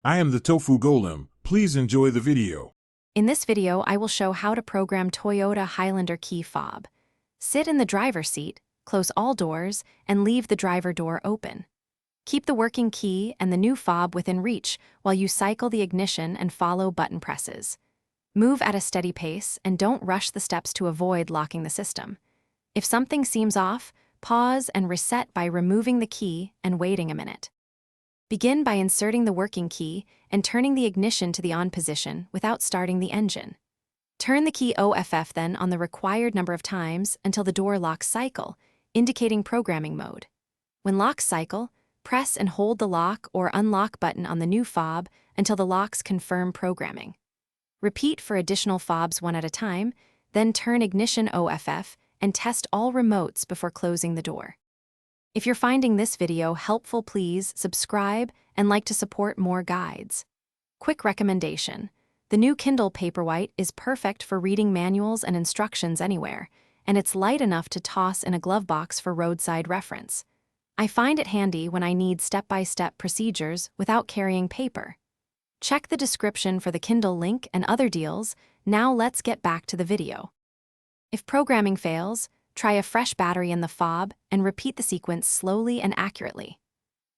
I am the Tofu Golem. Please enjoy the video. In this video, I will show how to program Toyota Highlander key fob. Sit in the driver's seat, close all doors, and leave the driver door open. Keep the working key and the new fob within reach while you cycle the ignition and follow button presses. Move at a steady pace and don't rush the steps to avoid locking the system. If something seems off, pause and reset by removing the key and waiting a minute. Begin by inserting the working key and turning the ignition to the on position without starting the engine. Turn the key OFF then on the required number of times until the door locks cycle, indicating programming mode. When locks cycle, press and hold the lock or unlock button on the new fob until the locks confirm programming. Repeat for additional fobs one at a time, then turn ignition OFF and test all remotes before closing the door. If you're finding this video helpful, please subscribe and like to support more guides. Quick recommendation: the new Kindle Paperwhite is perfect for reading manuals and instructions anywhere, and it's light enough to toss in a glove box for roadside reference. I find it handy when I need step-by-step procedures without carrying paper. Check the description for the Kindle link and other deals. Now let's get back to the video. If programming fails, try a fresh battery in the fob and repeat the sequence slowly and accurately.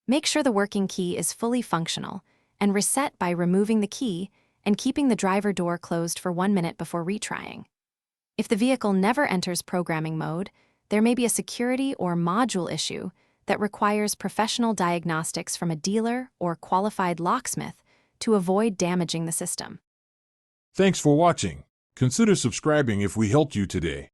Make sure the working key is fully functional and reset by removing the key and keeping the driver door closed for 1 minute before retrying. If the vehicle never enters programming mode, there may be a security or module issue that requires professional diagnostics from a dealer or qualified locksmith to avoid damaging the system. Thanks for watching. Consider subscribing if we helped you today.